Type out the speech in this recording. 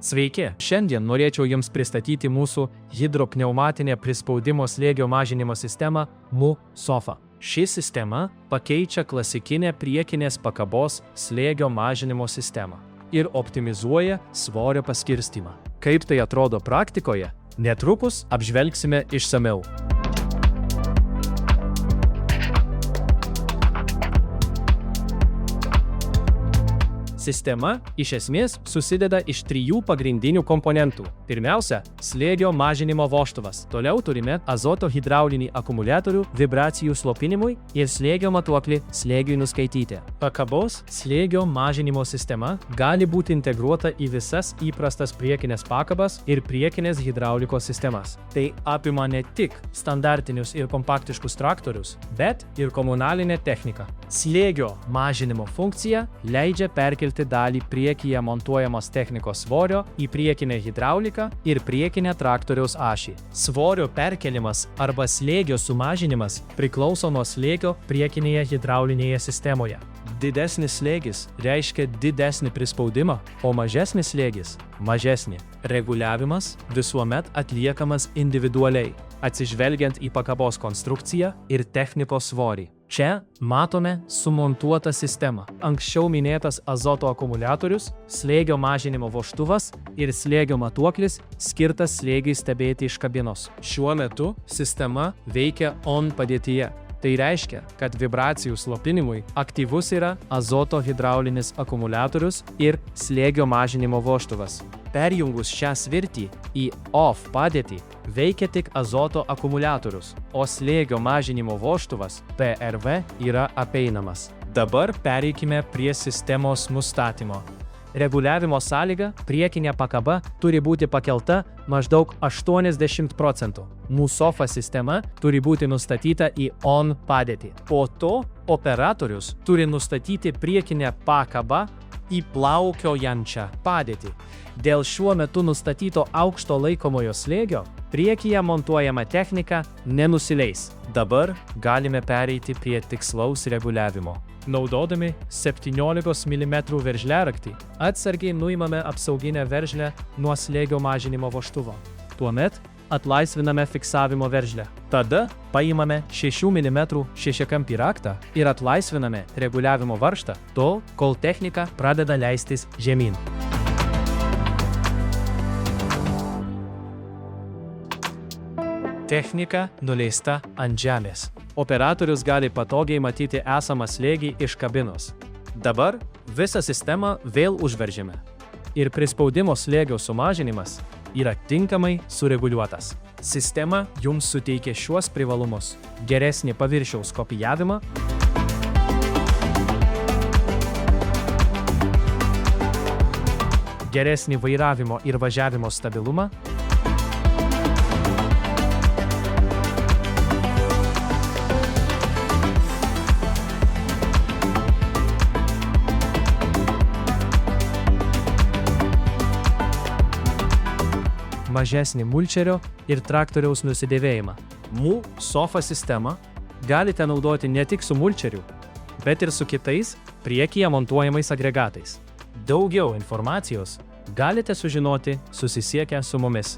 Sveiki, šiandien norėčiau Jums pristatyti mūsų hidropneumatinę prispaudimo slėgio mažinimo sistemą MU SOFA. Ši sistema pakeičia klasikinę priekinės pakabos slėgio mažinimo sistemą ir optimizuoja svorio paskirstymą. Kaip tai atrodo praktikoje, netrukus apžvelgsime išsamiau. Sistema iš esmės susideda iš 3 pagrindinių komponentų. Pirmiausia, slėgio mažinimo vožtuvas. Toliau turime azoto hidraulinį akumuliatorių vibracijų slopinimui ir slėgio matuoklį slėgiui nuskaityti. Pakabos slėgio mažinimo sistema gali būti integruota į visas įprastas priekinės pakabas ir priekinės hidraulikos sistemas. Tai apima ne tik standartinius ir kompaktiškus traktorius, bet ir komunalinę techniką. Slėgio mažinimo funkcija leidžia perkelti dalį priekyje montuojamos technikos svorio į priekinę hidrauliką ir priekinę traktoriaus ašį. Svorio perkelimas arba slėgio sumažinimas priklauso nuo slėgio priekinėje hidraulinėje sistemoje. Didesnis slėgis reiškia didesnį prispaudimą, o mažesnis slėgis – mažesnį. Reguliavimas visuomet atliekamas individualiai, atsižvelgiant į pakabos konstrukciją ir technikos svorį. Čia matome sumontuotą sistemą. Anksčiau minėtas azoto akumuliatorius, slėgio mažinimo vožtuvas ir slėgio matuoklis skirtas slėgiui stebėti iš kabinos. Šiuo metu sistema veikia on padėtyje. Tai reiškia, kad vibracijų slopinimui aktyvus yra azoto hidraulinis akumuliatorius ir slėgio mažinimo vožtuvas. Perjungus šią svirtį į off padėtį, veikia tik azoto akumuliatorius, o slėgio mažinimo vožtuvas PRV yra apeinamas. Dabar pereikime prie sistemos nustatymo. Reguliavimo sąlyga priekinė pakaba turi būti pakelta maždaug 80%. MU SOFA sistema turi būti nustatyta į on padėtį. Po to operatorius turi nustatyti priekinę pakabą į plaukiojančią padėtį. Dėl šiuo metu nustatyto aukšto laikomojo slėgio priekyje montuojama technika nenusileis. Dabar galime pereiti prie tikslaus reguliavimo. Naudodami 17 mm veržliaraktį, atsargiai nuimame apsauginę veržlę nuo slėgio mažinimo vožtuvo. Tuomet atlaisviname fiksavimo veržlę. Tada paimame 6 mm šešiakampį raktą ir atlaisviname reguliavimo varžtą tol, kol technika pradeda leistis žemyn. Technika nuleista ant žemės. Operatorius gali patogiai matyti esamą slėgį iš kabinos. Dabar visą sistemą vėl užveržiame. Ir prispaudimo slėgio sumažinimas yra tinkamai sureguliuotas. Sistema jums suteikia šiuos privalumus: geresnį paviršiaus kopijavimą, geresnį vairavimo ir važiavimo stabilumą, mažesnį mulčerio ir traktoriaus nusidėvėjimą. MU SOFA sistemą galite naudoti ne tik su mulčeriu, bet ir su kitais priekyje montuojamais agregatais. Daugiau informacijos galite sužinoti susisiekę su mumis.